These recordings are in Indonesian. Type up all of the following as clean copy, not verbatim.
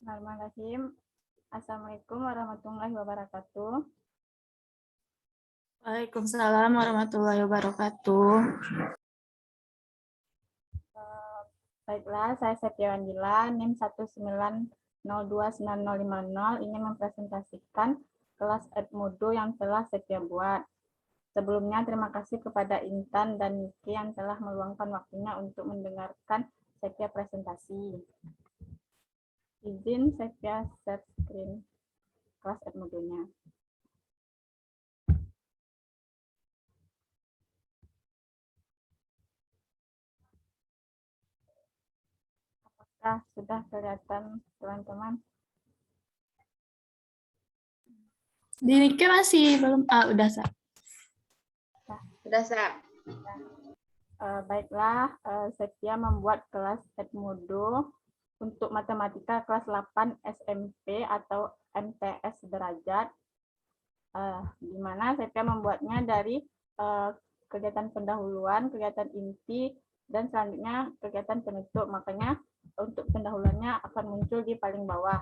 Bismillahirrahmanirrahim. Assalamualaikum warahmatullahi wabarakatuh. Waalaikumsalam warahmatullahi wabarakatuh. Baiklah, saya Septiawan Dila, NIM 190290050 ingin mempresentasikan kelas Edmodo yang telah Septia buat. Sebelumnya, terima kasih kepada Intan dan Niki yang telah meluangkan waktunya untuk mendengarkan Septia presentasi. Izin Septia share screen kelas Edmodonya. Apakah sudah kelihatan teman-teman? Di Nike masih belum. Udah, Sa. Sudah, Sa. Baiklah, Septia membuat kelas Edmodo untuk matematika kelas 8 SMP atau MTS derajat, di mana Septia membuatnya dari kegiatan pendahuluan, kegiatan inti, dan selanjutnya kegiatan penutup. Makanya untuk pendahuluannya akan muncul di paling bawah.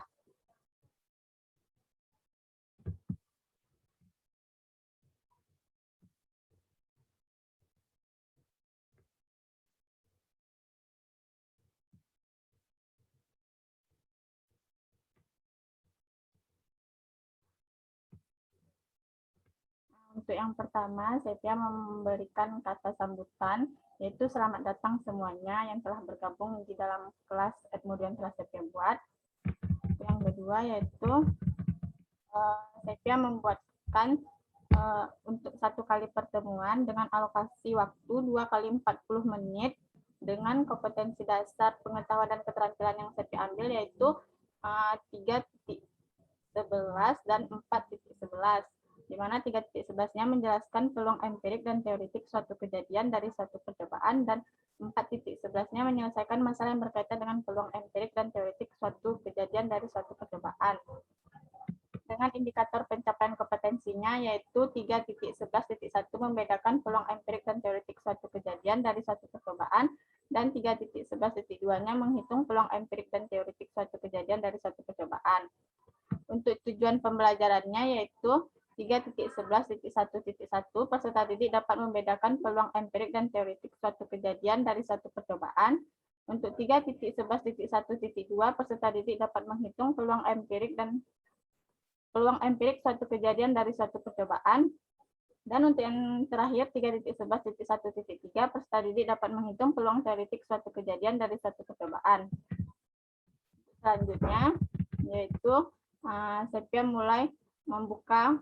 Untuk yang pertama, Septia memberikan kata sambutan, yaitu selamat datang semuanya yang telah bergabung di dalam kelas Edmodo yang telah Septia buat. Yang kedua yaitu Septia membuatkan untuk satu kali pertemuan dengan alokasi waktu 2 kali 40 menit dengan kompetensi dasar pengetahuan dan keterampilan yang Septia ambil yaitu 3.11 dan 4.11. Di mana 3.11-nya menjelaskan peluang empirik dan teoretik suatu kejadian dari suatu percobaan, dan 4.11-nya menyelesaikan masalah yang berkaitan dengan peluang empirik dan teoretik suatu kejadian dari suatu percobaan. Dengan indikator pencapaian kompetensinya yaitu 3.11.1 membedakan peluang empirik dan teoretik suatu kejadian dari suatu percobaan, dan 3.11.2-nya menghitung peluang empirik dan teoretik suatu kejadian dari suatu percobaan. Untuk tujuan pembelajarannya yaitu 3.11.1.1 peserta didik dapat membedakan peluang empirik dan teoretik suatu kejadian dari suatu percobaan. Untuk 3.11.1.2 peserta didik dapat menghitung peluang empirik suatu kejadian dari suatu percobaan. Dan untuk yang terakhir 3.11.1.3 peserta didik dapat menghitung peluang teoretik suatu kejadian dari suatu percobaan. Selanjutnya yaitu Septia mulai membuka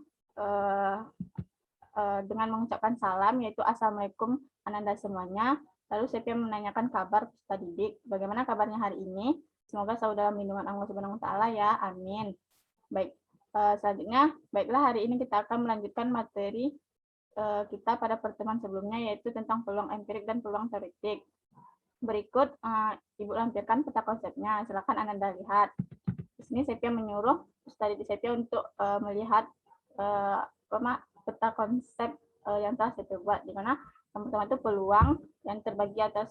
dengan mengucapkan salam, yaitu Assalamualaikum Ananda semuanya. Lalu Septia menanyakan kabar peserta didik. Bagaimana kabarnya hari ini? Semoga selalu dalam lindungan Allah Subhanahu wa taala ya. Amin. Baik, selanjutnya baiklah hari ini kita akan melanjutkan materi kita pada pertemuan sebelumnya, yaitu tentang peluang empirik dan peluang teoretik. Berikut Ibu lampirkan peta konsepnya. Silakan Ananda lihat. Di sini Septia menyuruh peserta didik Septia untuk melihat peta konsep yang telah Septia buat, di mana yang pertama itu peluang yang terbagi atas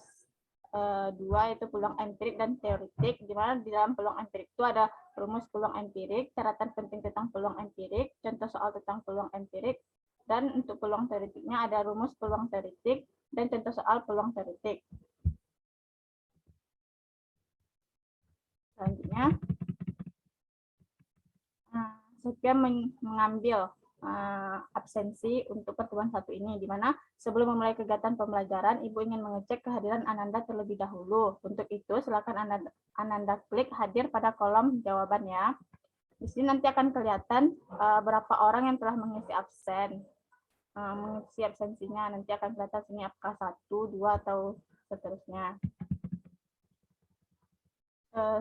dua, yaitu peluang empirik dan teoretik, di mana di dalam peluang empirik itu ada rumus peluang empirik, catatan penting tentang peluang empirik, contoh soal tentang peluang empirik, dan untuk peluang teoretiknya ada rumus peluang teoretik dan contoh soal peluang teoretik. Selanjutnya Septia mengambil absensi untuk pertemuan satu ini, di mana sebelum memulai kegiatan pembelajaran, Ibu ingin mengecek kehadiran Ananda terlebih dahulu. Untuk itu, silakan Ananda klik hadir pada kolom jawaban ya. Di sini nanti akan kelihatan berapa orang yang telah mengisi absen. Mengisi absensinya nanti akan kelihatan sini apakah 1, 2, atau seterusnya.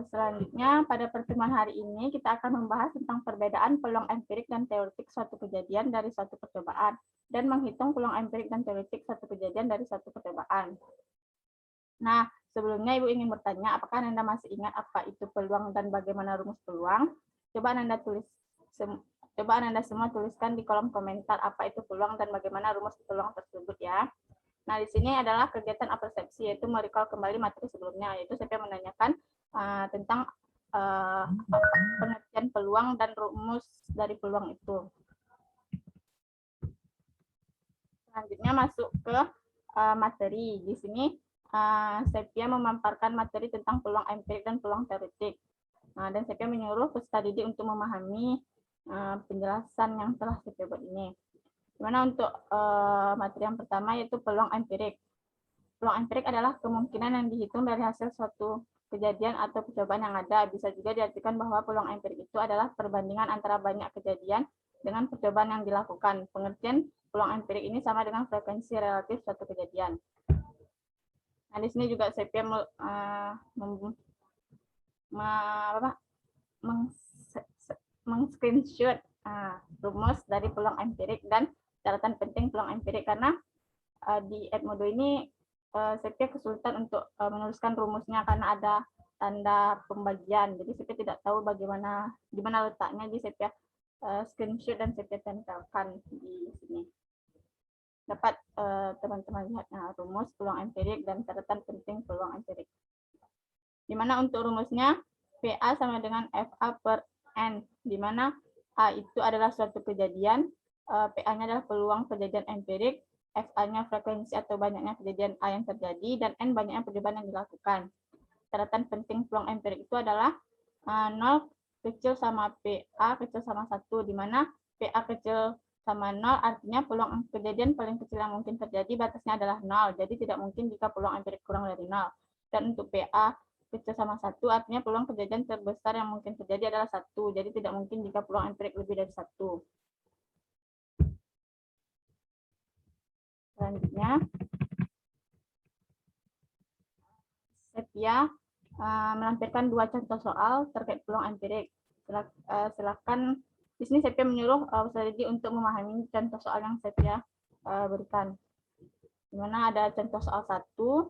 Selanjutnya, pada pertemuan hari ini kita akan membahas tentang perbedaan peluang empirik dan teoretik suatu kejadian dari suatu percobaan, dan menghitung peluang empirik dan teoretik suatu kejadian dari suatu percobaan. Nah, sebelumnya Ibu ingin bertanya, apakah Anda masih ingat apa itu peluang dan bagaimana rumus peluang? Coba Anda semua tuliskan di kolom komentar apa itu peluang dan bagaimana rumus peluang tersebut ya. Nah, di sini adalah kegiatan apersepsi, yaitu merecall kembali materi sebelumnya, yaitu saya menanyakan tentang pengertian peluang dan rumus dari peluang itu. Selanjutnya masuk ke materi. Di sini Sepia memaparkan materi tentang peluang empirik dan peluang teoretik. Dan Sepia menyuruh peserta didik untuk memahami penjelasan yang telah Sepia buat ini. Dimana untuk materi yang pertama yaitu peluang empirik. Peluang empirik adalah kemungkinan yang dihitung dari hasil suatu kejadian atau percobaan yang ada. Bisa juga diartikan bahwa peluang empirik itu adalah perbandingan antara banyak kejadian dengan percobaan yang dilakukan. Pengertian peluang empirik ini sama dengan frekuensi relatif suatu kejadian. Nah, di sini juga Sepia meng-screenshot rumus dari peluang empirik dan catatan penting peluang empirik, karena di Edmodo ini Sepia kesulitan untuk menuliskan rumusnya karena ada tanda pembagian. Jadi Sepia tidak tahu bagaimana di mana letaknya. Jadi Sepia screenshot dan Sepia tempelkan di sini. Dapat teman-teman lihat rumus peluang empirik dan catatan penting peluang empirik. Di mana untuk rumusnya PA sama dengan FA per N, di mana A itu adalah suatu kejadian, PA-nya adalah peluang kejadian empirik, FA-nya frekuensi atau banyaknya kejadian A yang terjadi, dan N banyaknya percobaan yang dilakukan. Catatan penting peluang empirik itu adalah 0 kecil sama PA kecil sama 1, di mana PA kecil sama 0 artinya peluang kejadian paling kecil yang mungkin terjadi batasnya adalah 0, jadi tidak mungkin jika peluang empirik kurang dari 0. Dan untuk PA kecil sama 1 artinya peluang kejadian terbesar yang mungkin terjadi adalah 1, jadi tidak mungkin jika peluang empirik lebih dari 1. Selanjutnya, Sepia melampirkan 2 contoh soal terkait peluang empirik. Silakan, di sini Sepia menyuruh peserta didik untuk memahami contoh soal yang Sepia berikan. Di mana ada contoh soal 1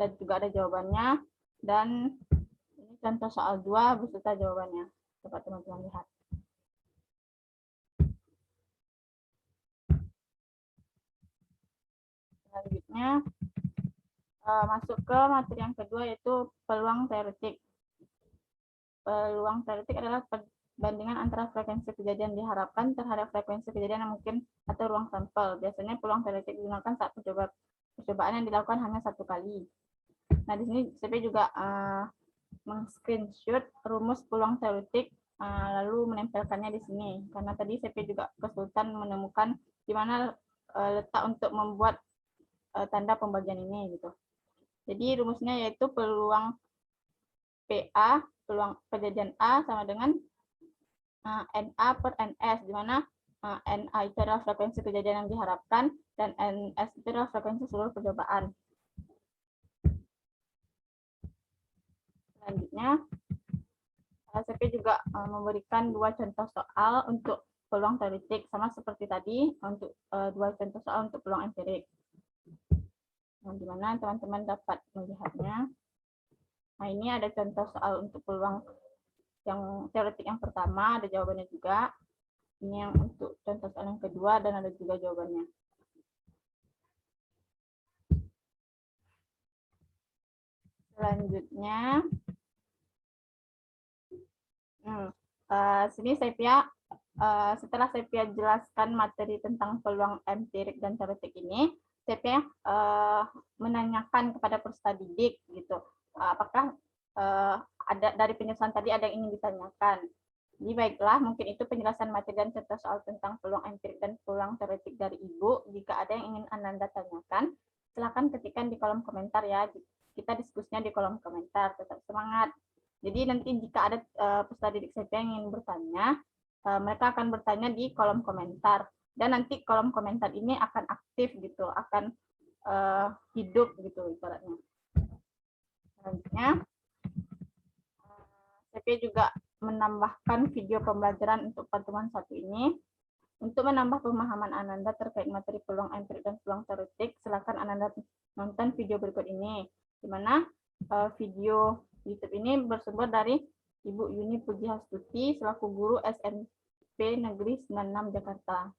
dan juga ada jawabannya, dan ini contoh soal 2 beserta jawabannya. Dapat teman-teman lihat. Selanjutnya masuk ke materi yang kedua yaitu peluang teoretik. Peluang teoretik adalah perbandingan antara frekuensi kejadian diharapkan terhadap frekuensi kejadian yang mungkin atau ruang sampel. Biasanya peluang teoretik digunakan saat percobaan yang dilakukan hanya 1 kali. Nah, di sini saya juga meng-screenshot rumus peluang teoretik lalu menempelkannya di sini, karena tadi saya juga kesulitan menemukan di mana letak untuk membuat tanda pembagian ini gitu. Jadi rumusnya yaitu peluang PA, peluang kejadian A sama dengan NA per NS, di mana NA itu adalah frekuensi kejadian yang diharapkan dan NS itu adalah frekuensi seluruh percobaan. Selanjutnya, saya juga memberikan 2 contoh soal untuk peluang teoretik, sama seperti tadi untuk 2 contoh soal untuk peluang empirik. Nah, di mana teman-teman dapat melihatnya. Nah, ini ada contoh soal untuk peluang yang teoretik yang pertama, ada jawabannya juga. Ini yang untuk contoh soal yang kedua dan ada juga jawabannya. Selanjutnya, sini Sepia, setelah Sepia jelaskan materi tentang peluang empirik dan teoretik ini, Sepia menanyakan kepada peserta didik gitu, apakah ada dari penjelasan tadi ada yang ingin ditanyakan. Jadi baiklah, mungkin itu penjelasan materi dan contoh soal tentang peluang empirik dan peluang teoretik dari Ibu. Jika ada yang ingin Ananda tanyakan, silakan ketikkan di kolom komentar ya. Kita diskusinya di kolom komentar. Tetap semangat. Jadi nanti jika ada peserta didik Sepia yang ingin bertanya, mereka akan bertanya di kolom komentar. Dan nanti kolom komentar ini akan aktif gitu, akan hidup gitu ibaratnya. Selanjutnya, Sepia juga menambahkan video pembelajaran untuk pertemuan 1 ini. Untuk menambah pemahaman Ananda terkait materi peluang empirik dan peluang teoretik, silakan Ananda nonton video berikut ini, di mana video YouTube ini bersumber dari Ibu Yuni Pujiastuti selaku guru SMP Negeri 96 Jakarta.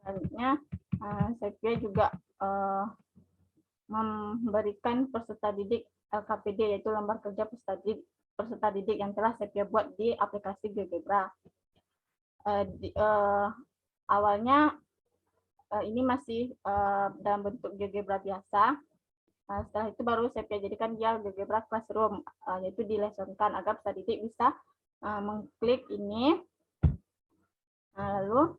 Selanjutnya, Sepia juga memberikan peserta didik LKPD, yaitu lembar kerja peserta didik yang telah Sepia buat di aplikasi GeoGebra. Awalnya ini masih dalam bentuk GeoGebra biasa. Setelah itu baru Sepia jadikan dia GeoGebra Classroom, yaitu dilesonkan agar peserta didik bisa mengklik ini, lalu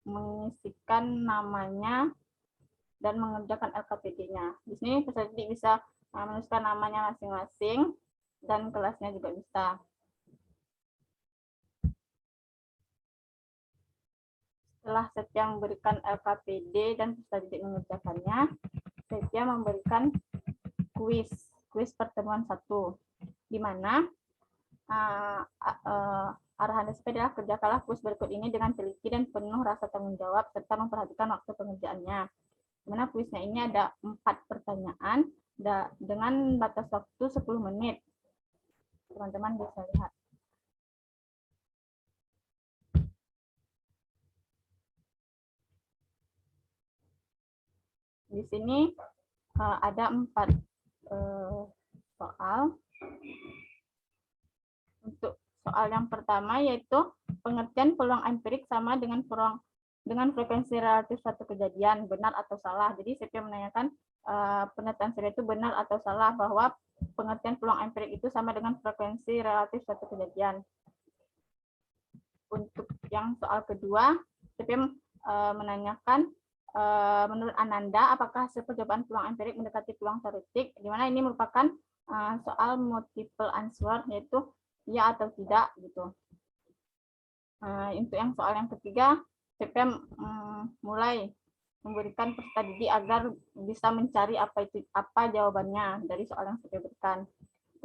mengisikan namanya dan mengerjakan LKPD-nya. Di sini peserta didik bisa menuliskan namanya masing-masing dan kelasnya juga bisa. Setelah Sepia memberikan LKPD dan peserta didik mengerjakannya, Sepia memberikan kuis pertemuan 1, di mana arahan SP adalah kerjakanlah kuis berikut ini dengan teliti dan penuh rasa tanggung jawab serta memperhatikan waktu pengerjaannya. Di mana kuisnya ini ada 4 pertanyaan dengan batas waktu 10 menit. Teman-teman bisa lihat. Di sini ada 4 soal. Untuk soal yang pertama yaitu pengertian peluang empirik sama dengan frekuensi relatif suatu kejadian, benar atau salah. Jadi saya menanyakan pernyataan saya itu benar atau salah, bahwa pengertian peluang empirik itu sama dengan frekuensi relatif suatu kejadian. Untuk yang soal kedua, saya menanyakan menurut Ananda apakah hasil percobaan peluang empirik mendekati peluang teoretik, di mana ini merupakan soal multiple answer, yaitu ya atau tidak gitu. Untuk yang soal yang ketiga, CPM mulai memberikan peserta didik agar bisa mencari apa jawabannya dari soal yang CPM berikan.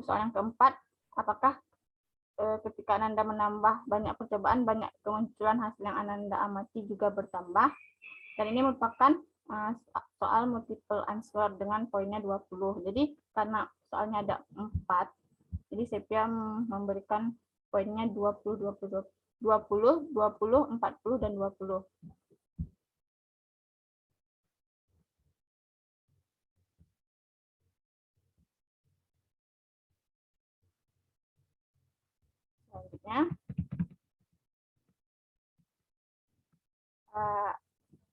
Soal yang keempat, apakah ketika Ananda menambah banyak percobaan, banyak kemunculan hasil yang Ananda amati juga bertambah. Dan ini merupakan soal multiple answer dengan poinnya 20. Jadi karena soalnya ada 4, jadi Sepia memberikan poinnya 20, 40, dan 20. Selanjutnya,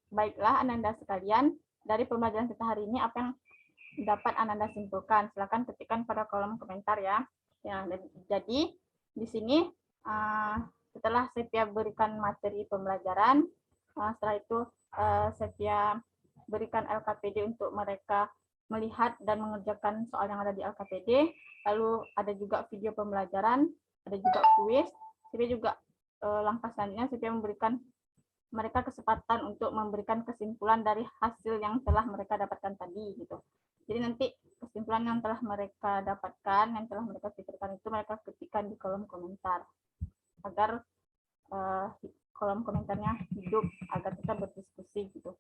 baiklah Ananda sekalian, dari pembelajaran kita hari ini apa yang dapat Ananda simpulkan? Silakan ketikkan pada kolom komentar ya. Jadi di sini setelah Sepia berikan materi pembelajaran, setelah itu Sepia berikan LKPD untuk mereka melihat dan mengerjakan soal yang ada di LKPD, lalu ada juga video pembelajaran, ada juga kuis. Sepia juga langkah selanjutnya Sepia memberikan mereka kesempatan untuk memberikan kesimpulan dari hasil yang telah mereka dapatkan tadi gitu. Jadi nanti kesimpulan yang telah mereka dapatkan, yang telah mereka pikirkan itu mereka ketikkan di kolom komentar agar kolom komentarnya hidup, agar kita berdiskusi gitu.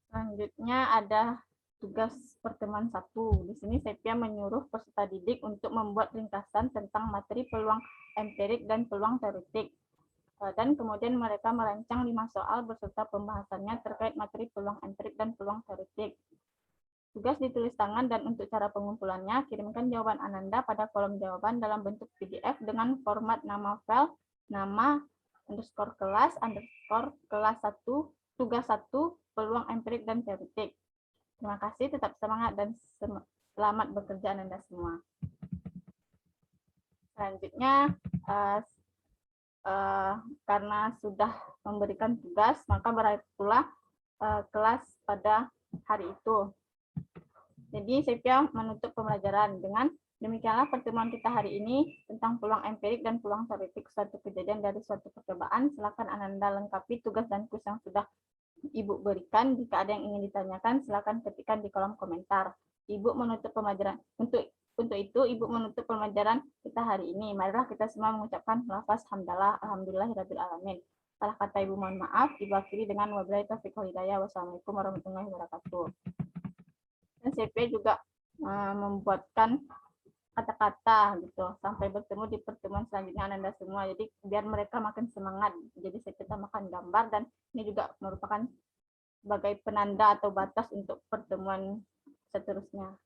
Selanjutnya ada tugas pertemuan 1. Di sini Sepia menyuruh peserta didik untuk membuat ringkasan tentang materi peluang empirik dan peluang teoretik. Dan kemudian mereka merancang 5 soal beserta pembahasannya terkait materi peluang empirik dan peluang teoretik. Tugas ditulis tangan dan untuk cara pengumpulannya, kirimkan jawaban Ananda pada kolom jawaban dalam bentuk PDF dengan format nama file, nama _kelas _kelas 1, tugas 1, peluang empirik dan teoretik. Terima kasih, tetap semangat dan selamat bekerja Ananda semua. Selanjutnya, karena sudah memberikan tugas, maka berakhir pula kelas pada hari itu. Jadi Sepia menutup pembelajaran dengan demikianlah pertemuan kita hari ini tentang peluang empirik dan peluang teoretik suatu kejadian dari suatu percobaan. Silakan Ananda lengkapi tugas dan kuis yang sudah Ibu berikan. Jika ada yang ingin ditanyakan, silakan ketikkan di kolom komentar. Ibu menutup pembelajaran. Untuk itu, Ibu menutup pembelajaran kita hari ini. Marilah kita semua mengucapkan lafaz hamdalah, alhamdulillahirabbil alamin. Salah kata Ibu mohon maaf. Ibu akhiri dengan wabillahi taufiq wal hidayah. Wassalamualaikum warahmatullahi wabarakatuh. Dan CP juga membuatkan kata-kata gitu sampai bertemu di pertemuan selanjutnya Ananda semua. Jadi biar mereka makin semangat. Jadi saya tambahkan gambar dan ini juga merupakan sebagai penanda atau batas untuk pertemuan seterusnya.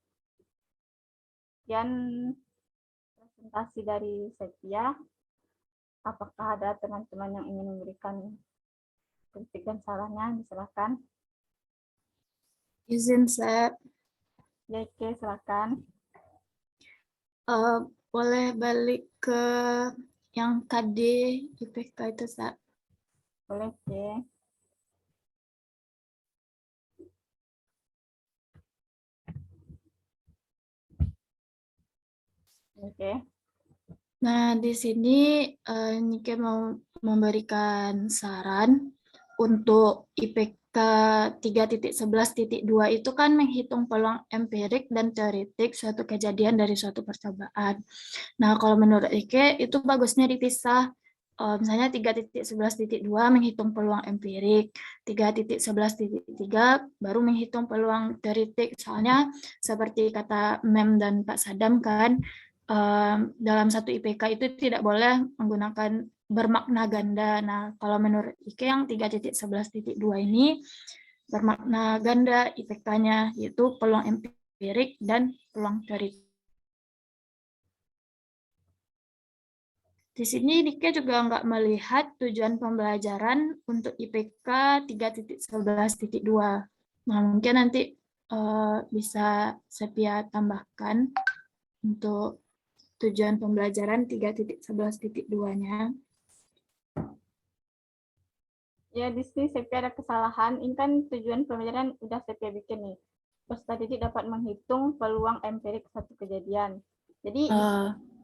Sekian presentasi dari Sepia. Apakah ada teman-teman yang ingin memberikan kritik dan sarannya? Silakan. Izin saya Ya, oke, silakan. boleh balik ke yang KD IPK itu, Sa. Boleh, oke. Oke. Nah, di sini Nike mau memberikan saran untuk IPK 3.11.2 itu kan menghitung peluang empirik dan teoretik suatu kejadian dari suatu percobaan. Nah, kalau menurut Ike itu bagusnya dipisah. Misalnya 3.11.2 menghitung peluang empirik, 3.11.3 baru menghitung peluang teoretik. Soalnya seperti kata Mem dan Pak Sadam kan, dalam satu IPK itu tidak boleh menggunakan bermakna ganda. Nah, kalau menurut Ike yang 3.11.2 ini bermakna ganda IPK-nya, yaitu peluang empirik dan peluang teoretik. Di sini Dike juga nggak melihat tujuan pembelajaran untuk IPK 3.11.2. Nah, mungkin nanti bisa Sepia tambahkan untuk tujuan pembelajaran 3.11.2-nya. Ya, di sini Sepia ada kesalahan. Ini kan tujuan pembelajaran udah Sepia bikin nih. Peserta didik dapat menghitung peluang empirik satu kejadian. Jadi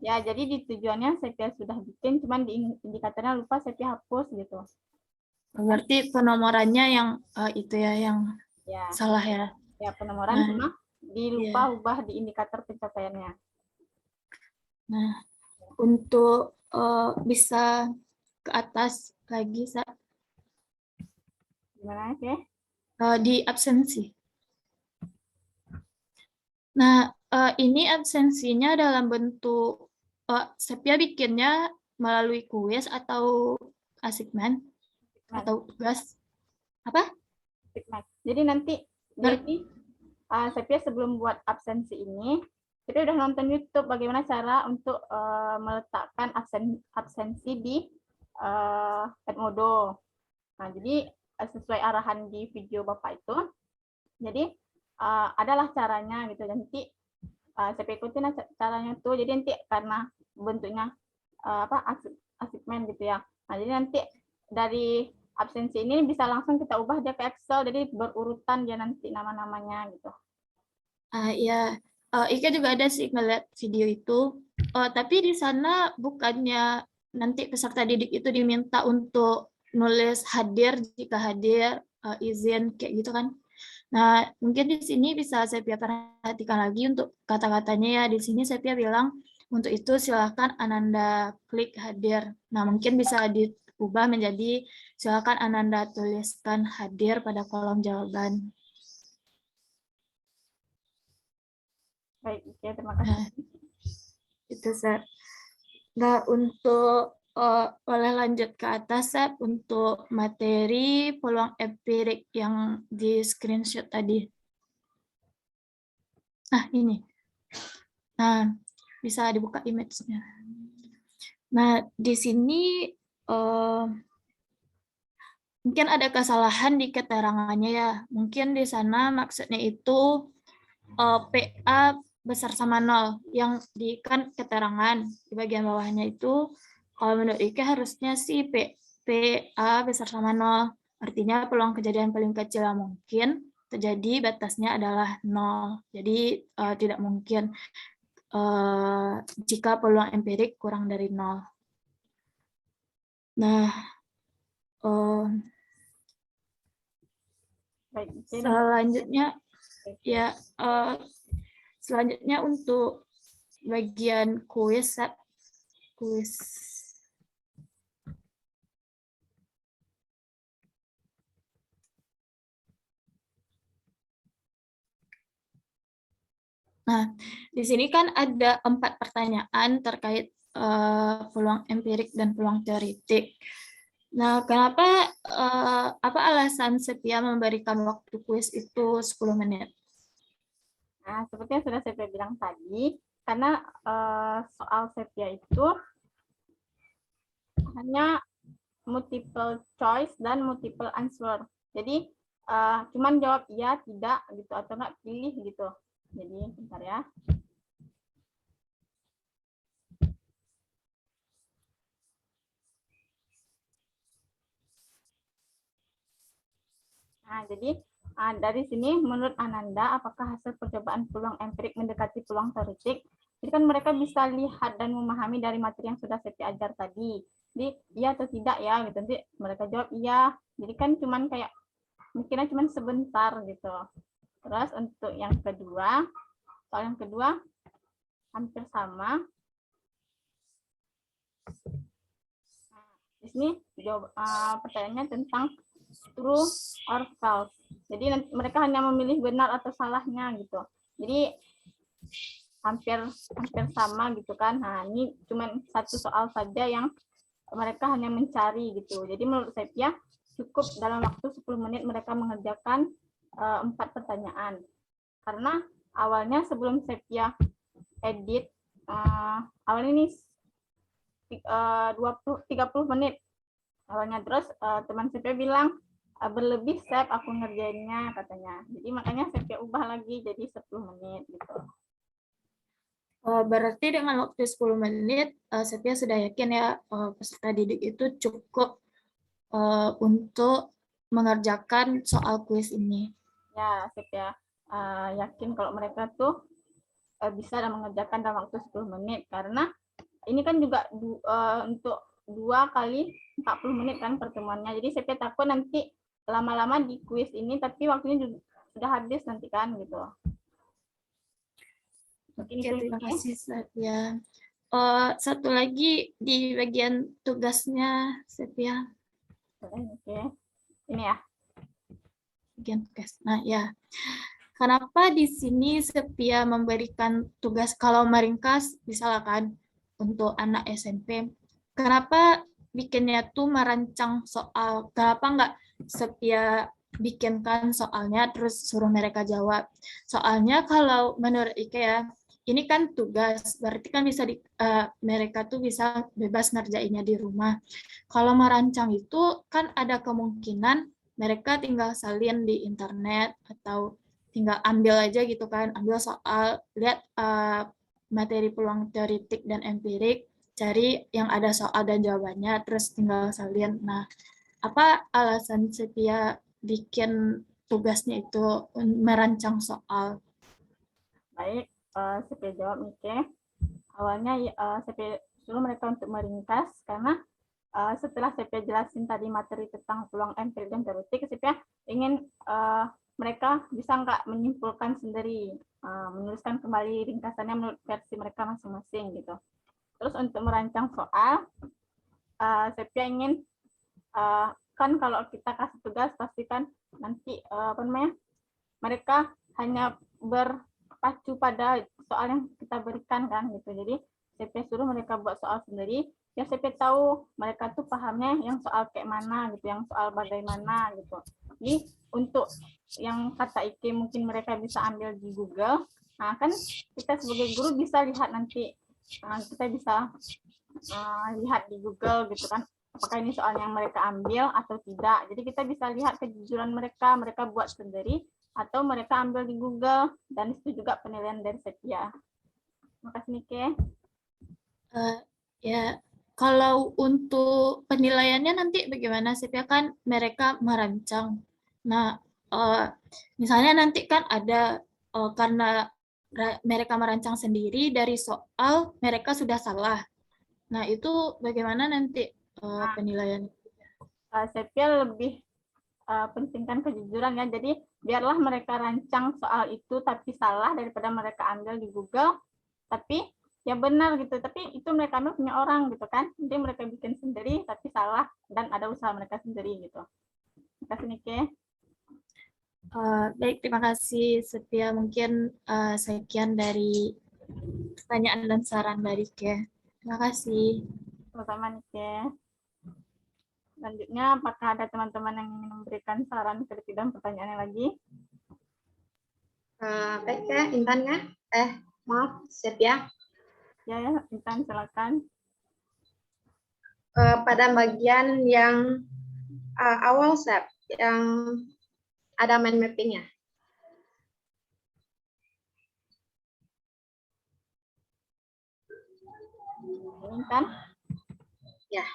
ya, jadi di tujuannya Sepia sudah bikin, cuman di indikatornya lupa Sepia hapus gitu. Berarti penomorannya yang itu ya yang Ya, salah ya. ya penomoran Nah, cuma dilupa ubah di indikator pencapaiannya. Nah, untuk bisa ke atas lagi, Sa, Gimana sih? di absensi. Nah, ini absensinya dalam bentuk Sepia bikinnya melalui kuis atau assignment atau tugas apa? Jadi nanti Sepia sebelum buat absensi ini, Sepia udah nonton YouTube bagaimana cara untuk meletakkan absensi di Edmodo. Nah, jadi sesuai arahan di video Bapak itu, jadi adalah caranya gitu. Nanti saya ikutin caranya tuh. Jadi nanti karena bentuknya assignment gitu ya. Nah, jadi nanti dari absensi ini bisa langsung kita ubah dia ke Excel. Jadi berurutan dia nanti nama-namanya gitu. Ya, Ika juga ada sih ngeliat video itu. Tapi di sana bukannya nanti peserta didik itu diminta untuk nulis hadir jika hadir, izin kayak gitu kan. Nah, mungkin di sini bisa saya perhatikan lagi untuk kata-katanya ya. Di sini saya bilang untuk itu silakan Ananda klik hadir. Nah, mungkin bisa diubah menjadi silakan Ananda tuliskan hadir pada kolom jawaban. Baik, oke, terima kasih. Itu, Seth. Nah, untuk boleh lanjut ke atas, Seth, untuk materi peluang empirik yang di screenshot tadi. Nah, ini. Nah, bisa dibuka image-nya. Nah, di sini mungkin ada kesalahan di keterangannya ya. Mungkin di sana maksudnya itu PA besar sama 0 yang di kan keterangan di bagian bawahnya itu kalau menurut Ike harusnya sih PA besar sama 0. Artinya peluang kejadian paling kecil yang mungkin terjadi batasnya adalah 0. Jadi tidak mungkin jika peluang empirik kurang dari 0. Nah, Baik, selanjutnya ya selanjutnya untuk bagian kuis. Nah, di sini kan ada 4 pertanyaan terkait peluang empirik dan peluang teoretik. Nah, kenapa apa alasan Setia memberikan waktu kuis itu 10 menit? Nah, seperti yang sudah saya bilang tadi, karena soal Sepia itu hanya multiple choice dan multiple answer. Jadi cuman jawab iya, tidak gitu atau enggak pilih gitu. Jadi bentar ya. Nah, jadi dari sini menurut Ananda, apakah hasil percobaan peluang empirik mendekati peluang teoretik? Jadi kan mereka bisa lihat dan memahami dari materi yang sudah saya ajar tadi. Jadi iya atau tidak ya gitu. Nanti mereka jawab iya. Jadi kan cuman kayak mikirnya cuman sebentar gitu. Terus untuk yang kedua, soal yang kedua hampir sama. Di sini jawab pertanyaannya tentang true or false. Jadi mereka hanya memilih benar atau salahnya gitu. Jadi hampir sama gitu kan. Nah, ini cuma satu soal saja yang mereka hanya mencari gitu. Jadi menurut saya ya cukup dalam waktu 10 menit mereka mengerjakan 4 pertanyaan. Karena awalnya sebelum Sepia edit awalnya ini 30 menit awalnya, terus teman Sepia bilang berlebih Sep aku ngerjainnya katanya. Jadi makanya Sepia ubah lagi jadi 10 menit gitu. Berarti dengan waktu 10 menit, Sepia sudah yakin ya peserta didik itu cukup untuk mengerjakan soal kuis ini. Ya, Sepia yakin kalau mereka tuh bisa mengerjakan dalam waktu 10 menit. Karena ini kan juga untuk 2 kali 40 menit kan pertemuannya. Jadi Sepia takut nanti lama-lama di kuis ini, tapi waktunya juga sudah habis nanti kan gitu. Oke, terima kasih Sepia. Satu lagi di bagian tugasnya Sepia. Oke, ini ya. Bagian tugas. Nah ya, kenapa di sini Sepia memberikan tugas kalau meringkas, misalkan untuk anak SMP, kenapa bikinnya tuh merancang soal? Kenapa nggak Sepia bikinkan soalnya terus suruh mereka jawab? Soalnya kalau menurut Ike ya, ini kan tugas, berarti kan bisa mereka tuh bisa bebas ngerjainnya di rumah. Kalau merancang itu kan ada kemungkinan mereka tinggal salin di internet atau tinggal ambil aja gitu kan, ambil soal, lihat materi peluang teoritik dan empirik, cari yang ada soal dan jawabannya, terus tinggal salin. Nah, apa alasan Sepia bikin tugasnya itu merancang soal? Baik, Sepia jawab Mike. Awalnya Sepia suruh mereka untuk meringkas karena setelah Sepia jelasin tadi materi tentang peluang empirik dan teoretik, Sepia ingin mereka bisa nggak menyimpulkan sendiri, menuliskan kembali ringkasannya menurut versi mereka masing-masing gitu. Terus untuk merancang soal, Sepia ingin kan kalau kita kasih tugas pastikan nanti mereka hanya berpacu pada soal yang kita berikan kan gitu. Jadi Sepia suruh mereka buat soal sendiri. Ya Sepia tahu mereka tuh pahamnya yang soal kayak mana gitu, yang soal bagaimana gitu. Jadi untuk yang kata Ike mungkin mereka bisa ambil di Google. Nah kan kita sebagai guru bisa lihat nanti, kita bisa lihat di Google gitu kan, apakah ini soal yang mereka ambil atau tidak. Jadi kita bisa lihat kejujuran mereka buat sendiri atau mereka ambil di Google, dan itu juga penilaian dari Sepia. Terima kasih Nike. Ya, kalau untuk penilaiannya nanti bagaimana Sepia, kan mereka merancang. Nah, misalnya nanti kan ada karena mereka merancang sendiri dari soal mereka sudah salah. Nah, itu bagaimana nanti penilaian? Sepia lebih pentingkan kejujuran ya. Jadi biarlah mereka rancang soal itu tapi salah daripada mereka ambil di Google tapi ya benar gitu. Tapi itu mereka ambil punya orang gitu kan. Jadi mereka bikin sendiri tapi salah dan ada usaha mereka sendiri gitu. Terima kasih Nike. Baik, terima kasih Sepia. Mungkin sekian dari pertanyaan dan saran dari Ke. Terima kasih. Sama-sama Nike. Selanjutnya, apakah ada teman-teman yang ingin memberikan saran, kritik, dan pertanyaannya lagi? Baik ya, Intan ya. Maaf, Sepia. Ya, Intan silakan. Pada bagian yang awal, Sep, yang ada mind mapping-nya. Intan. Ya,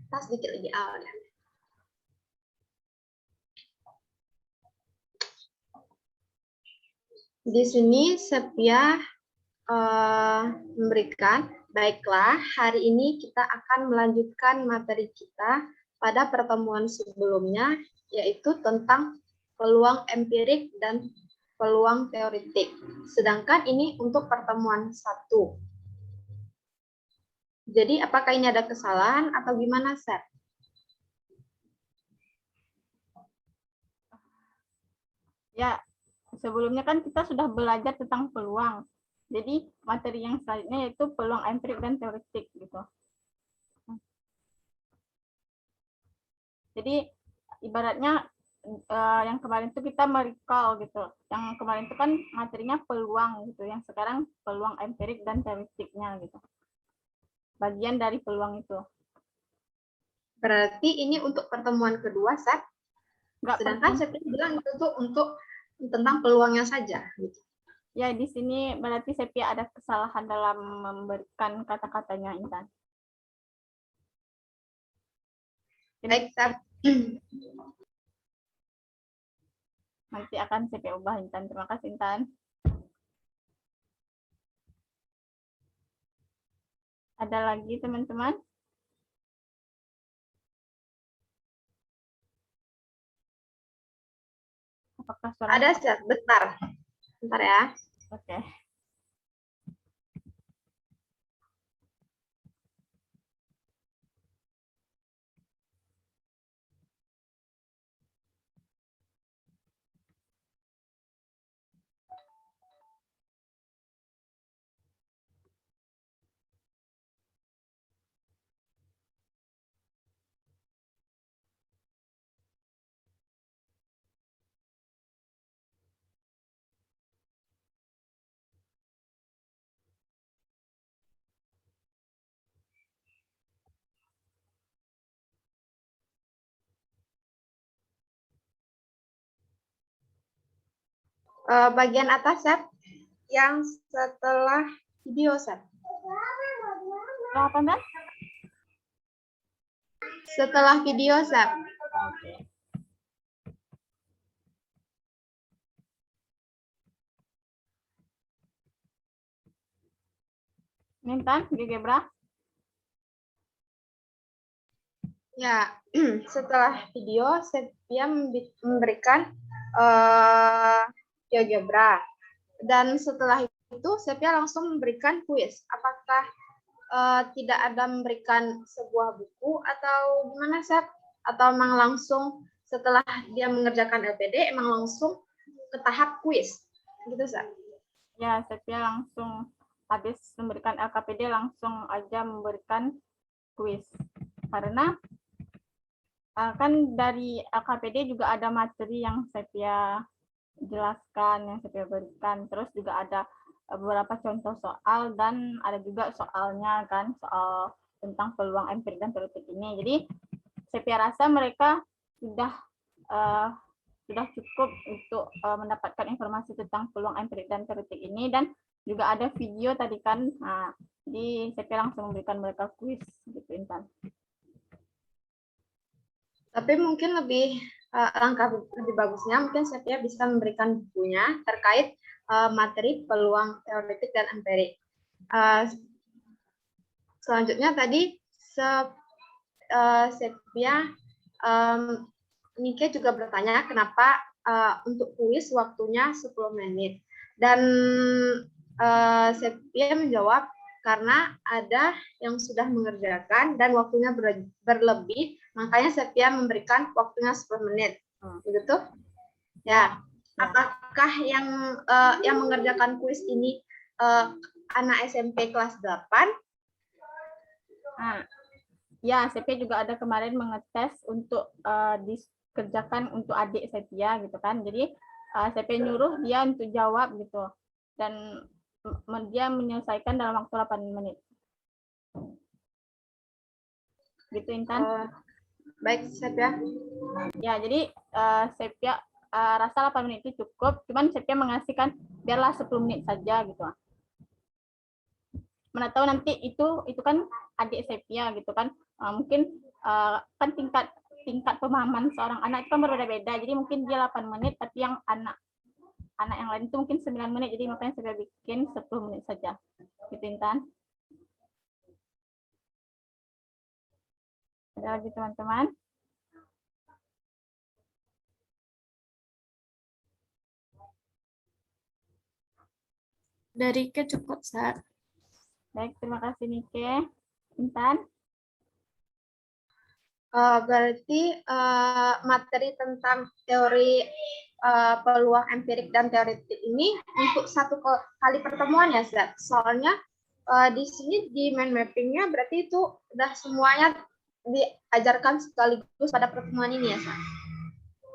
kita sedikit lebih awal. Ya. Di sini Sepia memberikan, baiklah, hari ini kita akan melanjutkan materi kita pada pertemuan sebelumnya, yaitu tentang peluang empirik dan peluang teoretik. Sedangkan ini untuk pertemuan 1. Jadi apakah ini ada kesalahan atau gimana, Seth? Ya, sebelumnya kan kita sudah belajar tentang peluang. Jadi materi yang selanjutnya yaitu peluang empirik dan teoretik gitu. Jadi ibaratnya yang kemarin itu kita merecall gitu. Yang kemarin itu kan materinya peluang gitu. Yang sekarang peluang empirik dan teoretiknya gitu. Bagian dari peluang itu. Berarti ini untuk pertemuan kedua, Seth. Sedangkan saya bilang itu untuk tentang peluangnya saja. Gitu. Ya, di sini berarti Sepia ada kesalahan dalam memberikan kata-katanya, Intan. Baik, Seth. Nanti akan Sepia ubah, Intan. Terima kasih, Intan. Ada lagi, teman-teman? Apakah suara... Ada, Seth. Bentar. Bentar ya. Oke. Bagian atas, Seth. Yang setelah video, Seth. Apa, Intan? Setelah video, Seth. Oke. Intan, GeoGebra. Ya, setelah video, Sepia memberikan GeoGebra. Dan setelah itu, Sepia langsung memberikan kuis. Apakah tidak ada memberikan sebuah buku atau gimana, Sep? Atau memang langsung setelah dia mengerjakan LPD, emang langsung ke tahap kuis? Gitu, Sep? Ya, Sepia langsung habis memberikan LKPD, langsung aja memberikan kuis. Karena kan dari LKPD juga ada materi yang Sepia jelaskan, yang Sepia berikan. Terus juga ada beberapa contoh soal dan ada juga soalnya kan, soal tentang peluang empirik dan teoretik ini. Jadi Sepia rasa mereka sudah cukup untuk mendapatkan informasi tentang peluang empirik dan teoretik ini, dan juga ada video tadi kan. Nah, jadi Sepia langsung memberikan mereka kuis gitu, Intan. Tapi mungkin langkah lebih bagusnya mungkin Sepia bisa memberikan bukunya terkait materi peluang teoretik dan empirik. Selanjutnya tadi Sepia Nike juga bertanya kenapa untuk kuis waktunya 10 menit. Dan Sepia menjawab karena ada yang sudah mengerjakan dan waktunya berlebih, makanya Sepia memberikan waktunya 10 menit. Begitu? Ya. Apakah yang mengerjakan kuis ini anak SMP kelas 8? ya Sepia juga ada kemarin mengetes untuk dikerjakan untuk adik Sepia gitu kan. Jadi Sepia nyuruh dia untuk jawab gitu. Dan dia menyelesaikan dalam waktu 8 menit. Gitu Intan. Baik, Sepia. Ya, jadi Sepia rasa 8 menit itu cukup, cuman Sepia mengasihkan biarlah 10 menit saja gitu. Mana tahu nanti itu kan adik Sepia gitu kan, mungkin kan tingkat pemahaman seorang anak itu kan berbeda-beda, jadi mungkin dia 8 menit tapi yang anak yang lain itu mungkin 9 menit, jadi makanya saya bikin 10 menit saja gitu Intan. Ada lagi teman-teman? Dari Ike cukup, Sar. Baik, terima kasih Nike. Intan? Berarti materi tentang teori peluang empirik dan teoretik ini untuk satu kali pertemuan ya, Zat? Soalnya di sini di mind mappingnya berarti itu udah semuanya diajarkan sekaligus pada pertemuan ini ya, Zat?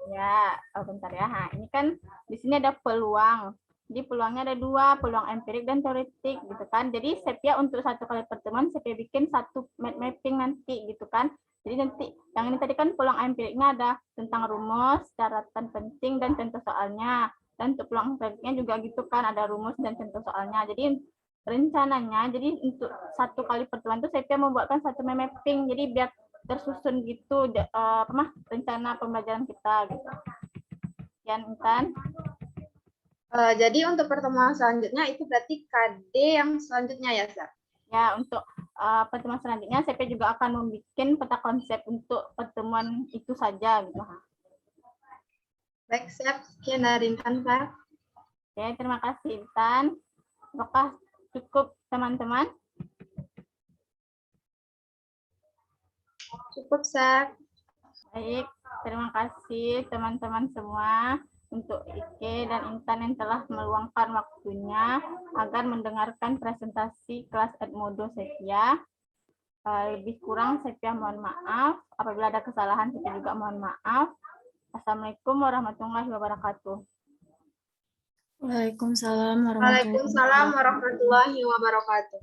Ya, bentar ya. Nah, ini kan di sini ada peluang. Jadi peluangnya ada 2, peluang empirik dan teoretik gitu kan. Jadi Sepia untuk satu kali pertemuan Sepia bikin satu mapping nanti gitu kan. Jadi nanti yang ini tadi kan peluang empiriknya ada tentang rumus, catatan penting dan contoh soalnya. Dan untuk peluang teoriknya juga gitu kan, ada rumus dan contoh soalnya. Jadi rencananya jadi untuk satu kali pertemuan itu Sepia membuatkan satu mapping. Jadi biar tersusun gitu rencana pembelajaran kita gitu. Sekian Intan. Jadi untuk pertemuan selanjutnya itu berarti KD yang selanjutnya ya, Zat? Ya, untuk pertemuan selanjutnya saya juga akan membuat peta konsep untuk pertemuan itu saja gitu. Baik, siap. Sekian dari Intan, Zat. Oke, terima kasih Intan. Apakah cukup teman-teman? Cukup, Zat. Baik, terima kasih teman-teman semua untuk Ike dan Intan yang telah meluangkan waktunya agar mendengarkan presentasi kelas Edmodo Sepia. Lebih kurang Sepia mohon maaf. Apabila ada kesalahan Sepia juga mohon maaf. Assalamualaikum warahmatullahi wabarakatuh. Waalaikumsalam Waalaikumsalam warahmatullahi wabarakatuh.